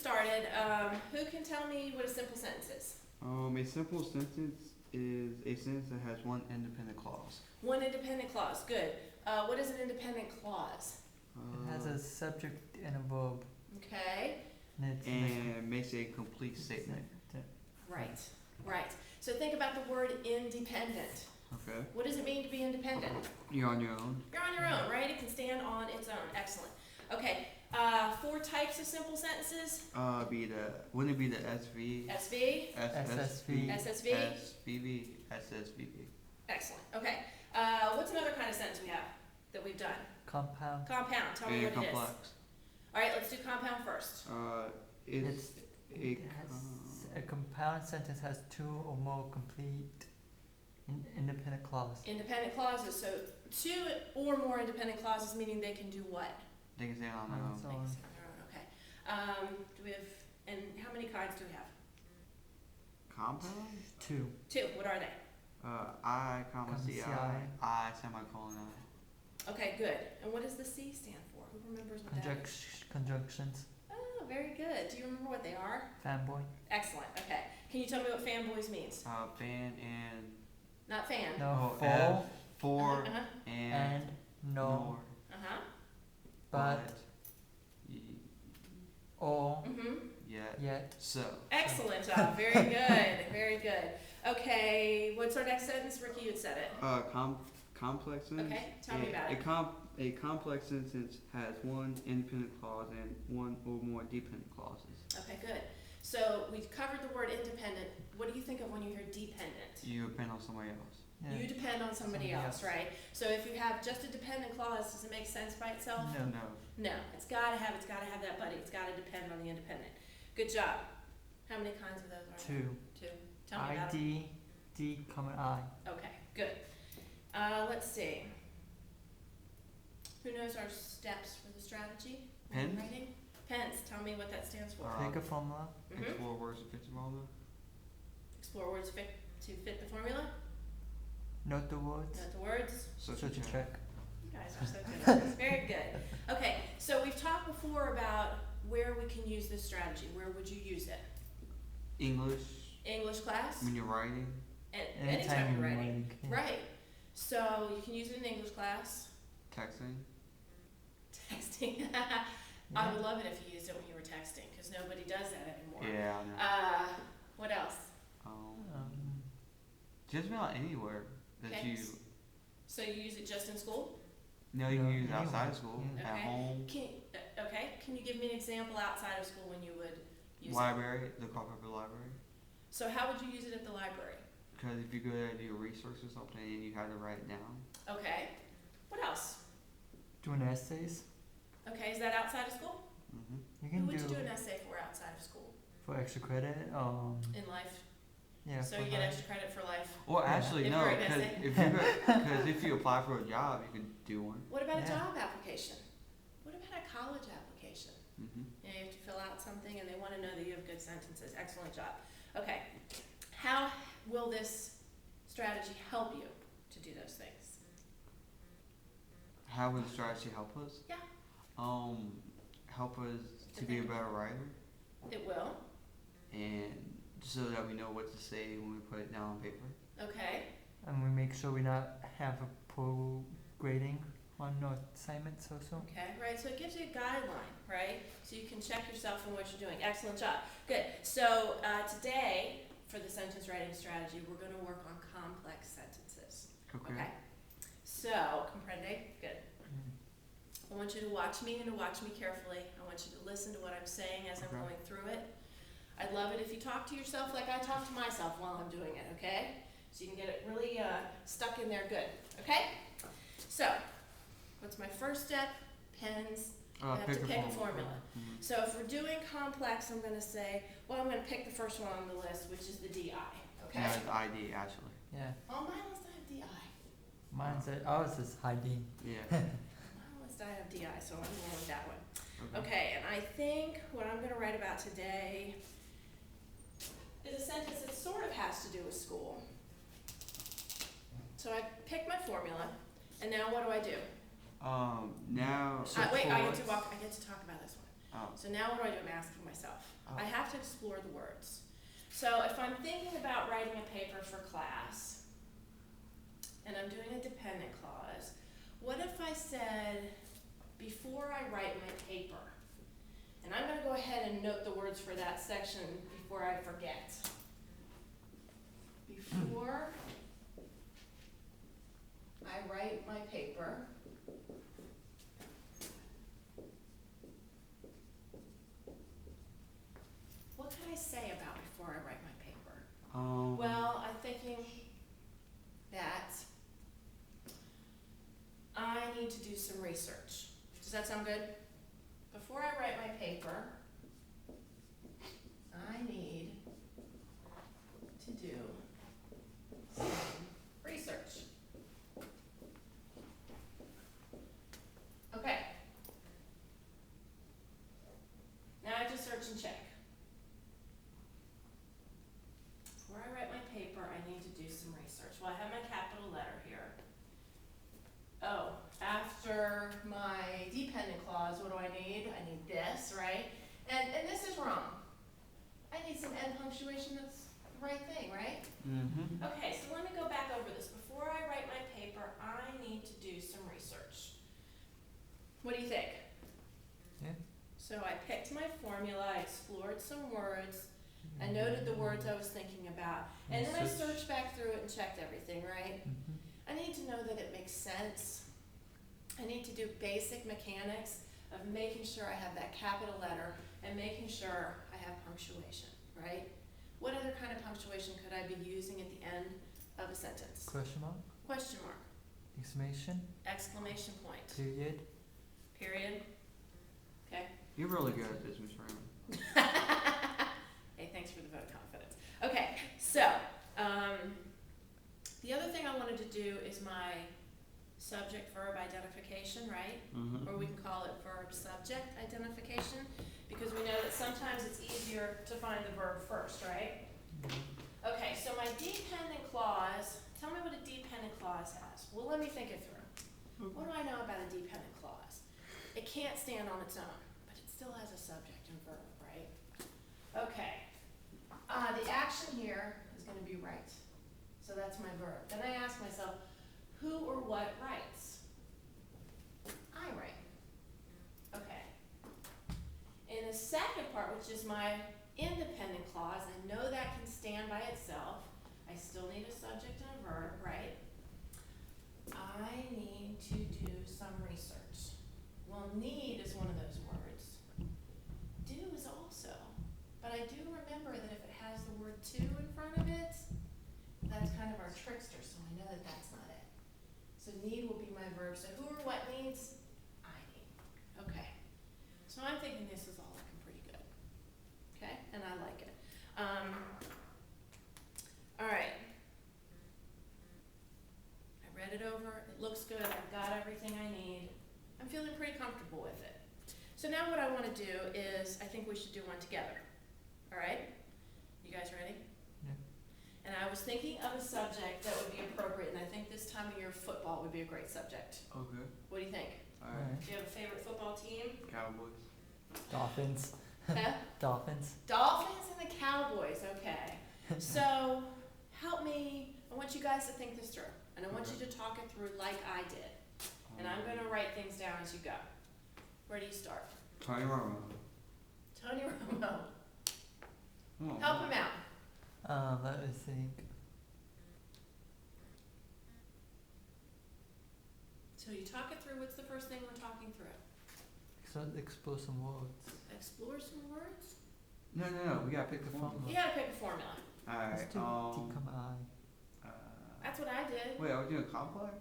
started, who can tell me what a simple sentence is? A simple sentence is a sentence that has one independent clause. One independent clause, good. What is an independent clause? It has a subject and a verb. Okay. And makes a complete statement. Right, right. So think about the word independent. Okay. What does it mean to be independent? You're on your own. You're on your own, right? It can stand on its own. Excellent. Okay, 4 types of simple sentences. Wouldn't it be the SV? SV? SSV. SSV? SVB, SSVB. Excellent. Okay. What's another kind of sentence we have that we've done? Compound. Compound. Tell me what it is. Complex. All right, let's do compound first. A compound sentence has 2 or more complete independent clauses. Independent clauses. So 2 or more independent clauses, meaning they can do what? They can stand on their own. They can stand on their own. Okay. Do we have? And how many kinds do we have? Compound? 2. 2. What are they? I, comma, CI. I, semicolon, I. Okay, good. And what does the C stand for? Who remembers what that is? Conjunctions. Oh, very good. Do you remember what they are? Fanboy. Excellent. Okay. Can you tell me what fanboys means? Fan and. Not fan. No. For Uh-huh. And no. Uh-huh. But. Or. Mm-hmm. Yet. So. Excellent job. Very good. Very good. Okay. What's our next sentence? Ricky, you had said it. Complex sentence. Okay. Tell me about it. A complex sentence has one independent clause and one or more dependent clauses. Okay, good. So we've covered the word independent. What do you think of when you hear dependent? You depend on somebody else. Yeah. You depend on somebody else, right? So if you have just a dependent clause, does it make sense by itself? No. No. It's gotta have that buddy. It's gotta depend on the independent. Good job. How many kinds of those are there? 2. 2. Tell me about it. D, comma I. Okay, good. Let's see. Who knows our steps for the strategy? Pens? Writing? Pens. Tell me what that stands for. Pick a formula. Mhm. Explore words to fit the formula. Explore words to fit the formula. Note the words. Note the words. Search a check. You guys are so good. Very good. Okay, so we've talked before about where we can use this strategy. Where would you use it? English. English class? When you're writing. Anytime you're writing. Yeah. Right. So you can use it in English class. Texting. Texting. I would love it if you used it when you were texting, because nobody does that anymore. Yeah, I know. What else? Just about anywhere that Okay. you. So you use it just in school? No, you can use it anywhere. outside of school, Yeah. at Okay. home, Can you give me an example outside of school when you would use it? library, the Culpeper Library. So how would you use it at the library? Because if you go there to do research or something and you have to write it down. Okay. What else? Doing essays. Okay, is that outside of school? Mm-hmm. You Who can would do you do an essay for outside of school? for extra credit. In life? Yeah. So for you get life. extra credit for life? Well, Yeah. actually, If no, you're an because essay. if you apply for a job, you could do one. What about a Yeah. job application? What about a college application? Mm-hmm. You know, you have to fill out something and they want to know that you have good sentences. Excellent job. Okay. How will this strategy help you to do those things? How would the strategy help us? Yeah. Help us to be a better writer, It will. and so that we know what to say when we put it down on paper. Okay. And we make sure we not have a poor grading on our assignments also. Okay, right. So it gives you a guideline, right? So you can check yourself on what you're doing. Excellent job. Good. So today, for the sentence writing strategy, we're going to work on complex sentences. Okay. So, comprende? Good. I want you to watch me and to watch me carefully. I want you to listen to what I'm saying as I'm Okay. going through it. I'd love it if you talk to yourself like I talk to myself while I'm doing it, okay? So you can get it really stuck in there good, okay? So, what's my first step? Pens. I have to pick a formula. Mm-hmm. So if we're doing complex, I'm going to say, well, I'm going to pick the first one on the list, which is the DI, okay? Yeah, it's ID actually. Yeah. On my list, I have DI. Mine said ours is hiding. Yeah. On my list, I have DI, so I'm going with that one. Okay, and I think what I'm going to write about today is a sentence that sort of has to do with school. So I picked my formula, and now what do I do? Now. Wait, I get to talk about this one. Oh. So now what do? I'm asking myself. I have to explore the words. So if I'm thinking about writing a paper for class, and I'm doing a dependent clause, what if I said, before I write my paper, and I'm gonna go ahead and note the words for that section before I forget. Before I write my paper, what can I say about before I write my paper? Well, I'm thinking that I need to do some research. Does that sound good? Before I write my paper, I need to do some research. Okay. Now I just search and check. Before I write my paper, I need to do some research. Well, I have my capital letter here. Oh, after my dependent clause, what do I need? I need this, right? And this is wrong. I need some end punctuation that's the right thing, right? Mm-hmm. Okay, so let me go back over this. Before I write my paper, I need to do some research. What do you think? Yeah. So I picked my formula, I explored some words, I noted the words I was thinking about, and then I searched back through it and checked everything, right? Mm-hmm. I need to know that it makes sense. I need to do basic mechanics of making sure I have that capital letter and making sure I have punctuation, right? What other kind of punctuation could I be using at the end of a sentence? Question mark, Question mark, exclamation, exclamation point, period. period. Okay. You're really good at this, Miss Freeman. Hey, thanks for the vote of confidence. Okay, so the other thing I wanted to do is my subject-verb identification, right? Mm-hmm. Or we can call it verb-subject identification, because we know that sometimes it's easier to find the verb first, right? Okay, so my dependent clause, tell me what a dependent clause has. Well, let me think it through. What do I know about a dependent clause? It can't stand on its own, but it still has a subject and verb, right? Okay. The action here is going to be write. So that's my verb. Then I ask myself, who or what writes? I write. Okay. In the second part, which is my independent clause, I know that can stand by itself. I still need a subject and a verb, right? I need to do some research. Well, need is one of those words. Do is also. But I do remember that if it has the word to in front of it, that's kind of our trickster, so I know that that's not it. So need will be my verb. So who or what needs? I need. Okay. So I'm thinking this is all looking pretty good. Okay? And I like it. All right. I read it over. It looks good. I've got everything I need. I'm feeling pretty comfortable with it. So now what I want to do is, I think we should do one together. All right? You guys ready? Yeah. And I was thinking of a right that would be appropriate, and I think this time of year football would be a great subject. Okay. What do you think? Alright. Do you have a favorite football team? Cowboys. Dolphins. Huh? Dolphins. Dolphins and the Cowboys, okay. So, help me, I want you guys to think this through, and I want you to talk it through like I did. And I'm gonna write things down as you go. Where do you start? Tony Romo. Tony Romo. Oh, Help him out. Let me think. So you talk it through, what's the first thing we're talking through? So explore some words. Explore some words? No, we gotta pick the formula. You gotta pick a formula. Alright, Let's do decom I. That's what I did. wait, are we doing complex?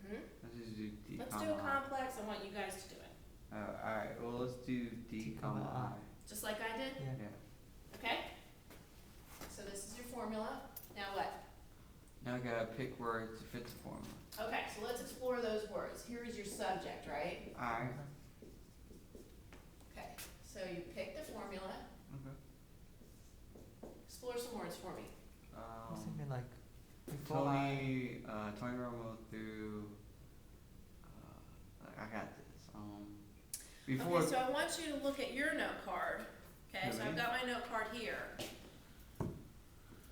Hmm. Let's just do decom Let's do a complex, I want you guys to do it. alright, well let's do decom I. Just like I did? Yeah. Yeah. Okay? So this is your formula. Now what? Now I gotta pick words to fit the formula. Okay, so let's explore those words. Here is your subject, right? Alright. Okay, so you pick the formula. Okay. Explore some words for me. I was thinking like before Tony Romo through. I got this. Before. Okay, so I want you to look at your note card, Okay, so I've got my note card here.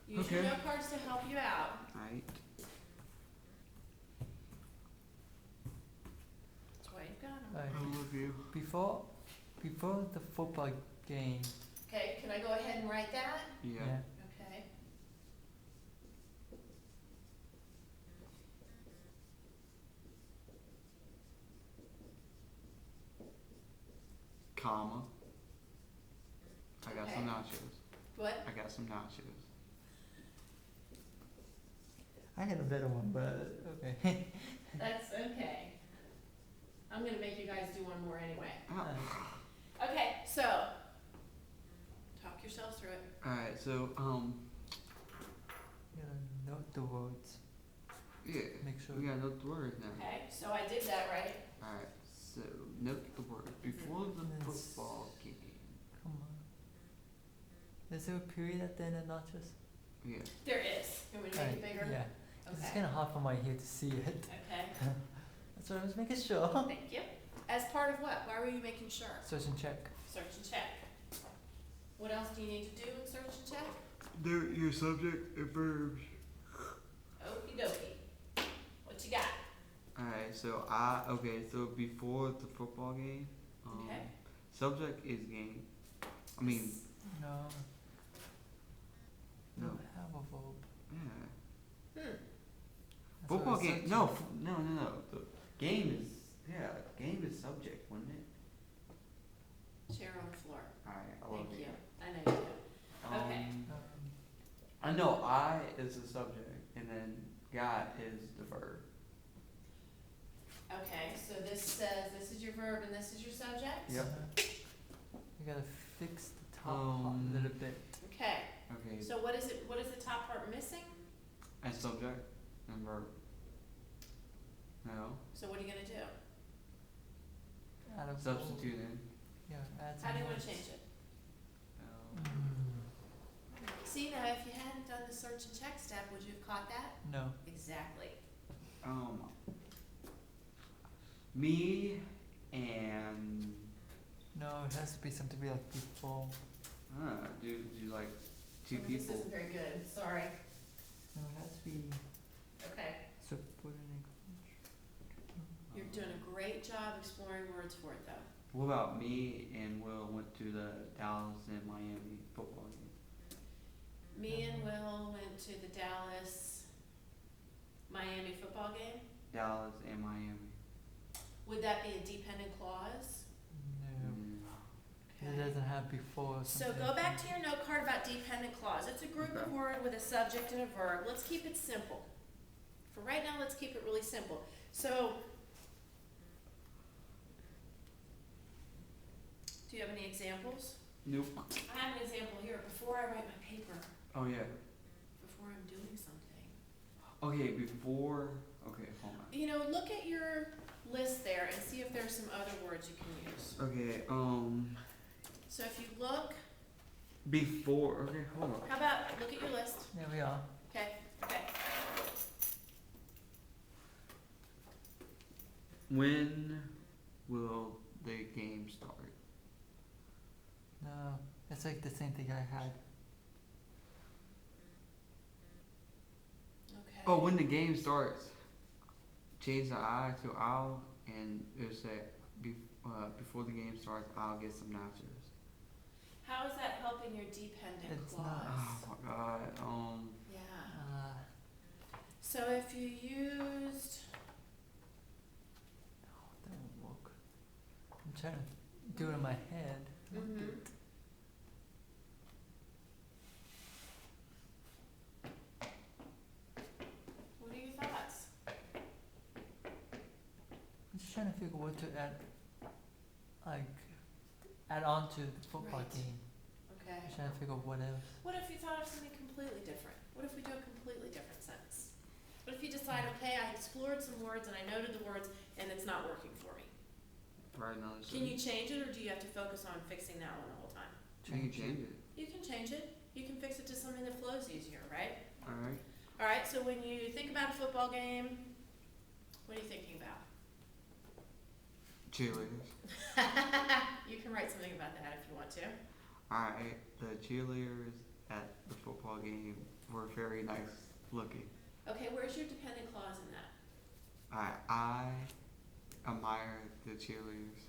Use your Okay. note cards to help you out. Right. That's why you've got them. Like I love you. before the football game. Okay, can I go ahead and write that? Yeah. Okay. Comma. I got some Okay. nachos. What? I got some nachos. I had a better one, but okay. That's okay. I'm gonna make you guys do one more anyway. Oh. Okay, so talk yourself through it. Alright, so You gotta note the words. yeah. Make sure. We gotta note the words now. Okay, so I did that right. Alright, so note the words before the Yes. football game. Come on. Is there a period at the end of nachos? Yeah. There is. You want me to make it bigger? Yeah. 'Cause it's Okay. kind of hard for my ear to see it. Okay. That's what I was making sure. Thank you. As part of what? Why were you making sure? Search and check. Search and check. What else do you need to do in search and check? Note your subject and verbs. Okie dokie. What you got? Alright, so so before the football game, Okay. subject is game. I mean, No. No. Don't have a verb. yeah. That's Football what I game. said No, to you. no. The game is game is subject, wouldn't it? Chair on the floor. Alright, I love Thank you. you. I know you do. Okay. I know I is the subject, and then got is the verb. Okay, so this says this is your verb and this is your subject? Yep. You gotta fix the top part a little bit. Okay. Okay, So what is it? What is the top part missing? and subject and verb. No, So what are you gonna do? Add a verb. substitute in. Yeah, add some How do you wanna words. change it? No. See, now if you hadn't done the search and check step, would you have caught that? No. Exactly. Me and No, it has to be something be like before. do like two This people. isn't very good. Sorry. No, it has to be Okay. subordinate. You're doing a great job exploring words for it, though. What about me and Will went to the Dallas and Miami football game? Me and Will went to the Dallas Miami football game. Dallas and Miami. Would that be a dependent clause? No. Mm. It doesn't have before. So something go like back that. to your note card about dependent clause. It's a group of Okay. words with a subject and a verb. Let's keep it simple. For right now, let's keep it really simple. So, do you have any examples? Nope. I have an example here. Before I write my paper, Oh yeah. before I'm doing something. Okay, before. Okay, hold on. You know, look at your list there and see if there's some other words you can use. Okay, So if you look, before. Okay, hold on. how about look at your list? There we are. Okay, okay. When will the game start? No, it's like the same thing I had. Okay. Oh, when the game starts. Change the I to I'll, and it'll say before the game starts, I'll get some nachos. How is that helping your dependent It's clause? not. Oh my god. Yeah. So if you used, That won't work. I'm trying to do it in my head. mhm. What are your thoughts? I'm just trying to figure what to add, like, add on to the football Right. game. Okay. I'm trying to figure out what else. What if you thought of something completely different? What if we do a completely different sentence? What if you decide, okay, I explored some words and I noted the words and it's not working for me? Right now. Can you change it or do you have to focus on fixing that one the whole time? You can change it. You can change it. You can fix it to something that flows easier, right? All right. All right, so when you think about a football game, what are you thinking about? Cheerleaders. You can write something about that if you want to. Alright, the cheerleaders at the football game were very nice looking. Okay, where's your dependent clause in that? Alright, I admire the cheerleaders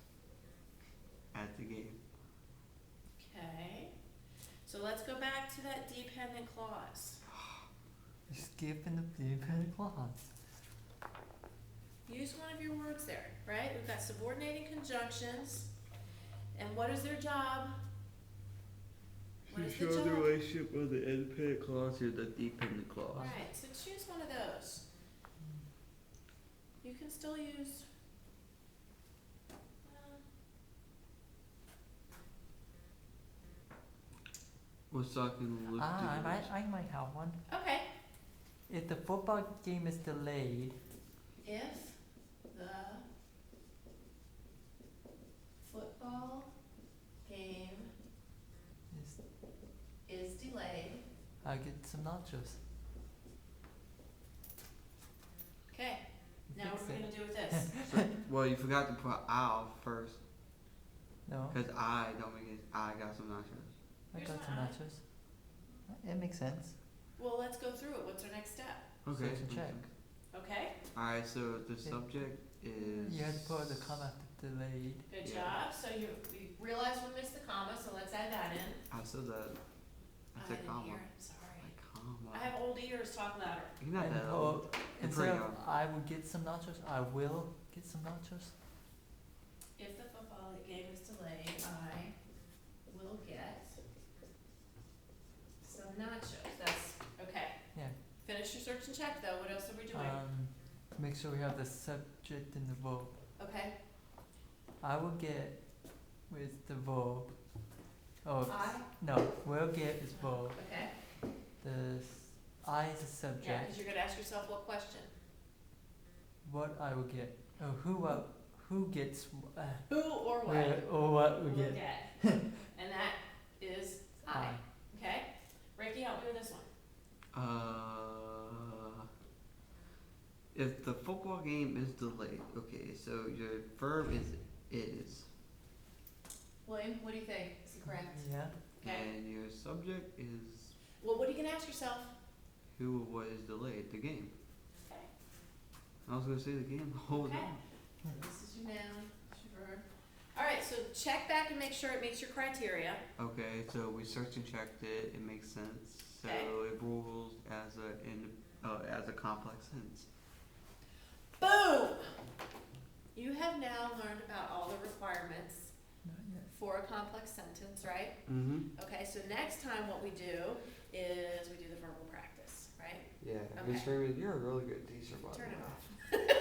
at the game. Okay. So let's go back to that dependent clause. You're skipping the dependent clause. Use one of your words there, right? We've got subordinating conjunctions. And what is their job? What is the job? relationship of the independent clause to the dependent clause. Right, so choose one of those. You can still use. What's talking look I might have one. Okay. If the football game is delayed, If the football game is delayed. I get some nachos. Okay. You Now fix what are we it. gonna do with this? So, well, you forgot to put I'll first, No, cause I got some nachos. I Here's got my some eye. nachos. It makes sense. Well, let's go through it. What's our next step? Okay. Search and check. Okay. Alright, so the subject is. You had to put the comma after delayed. Good Yeah. job. So you realize we missed the comma, so let's add that in. I said that. I said didn't comma. hear it. Sorry. Like comma. I have old ears. Talk louder. You're not And that old. put, You're instead pretty of young. I will get some nachos, I will get some nachos. If the football game is delayed, I will get some nachos. That's okay. Yeah. Finish your search and check though. What else are we doing? Make sure we have the subject and the verb. Okay. I will get with the verb. Oh, I. no, will get is verb. Okay. The I is a Yeah, subject. because you're gonna ask yourself what question? What I will get. Oh, who gets Who or what? where or what we Will get. get. And that is I. I. Okay. Ricky, help me with this one. If the football game is delayed, okay, so your verb is, William, what do you think? Is he correct? Yeah. Okay. and your subject is Well, what are you gonna ask yourself? who or what is delayed, the game. Okay. I was gonna say the game the whole Okay. time. So this is your noun, this is your verb. All right, so check back and make sure it meets your criteria. Okay, so we searched and checked it. It makes sense. So Okay. it rules as a complex sentence. Boom! You have now learned about all the requirements Not yet. for a complex sentence, right? Mm-hmm. Okay, so next time what we do is we do the verbal practice, right? Yeah. Okay. Freeman, you're a really good teacher, by the Turn way. it off.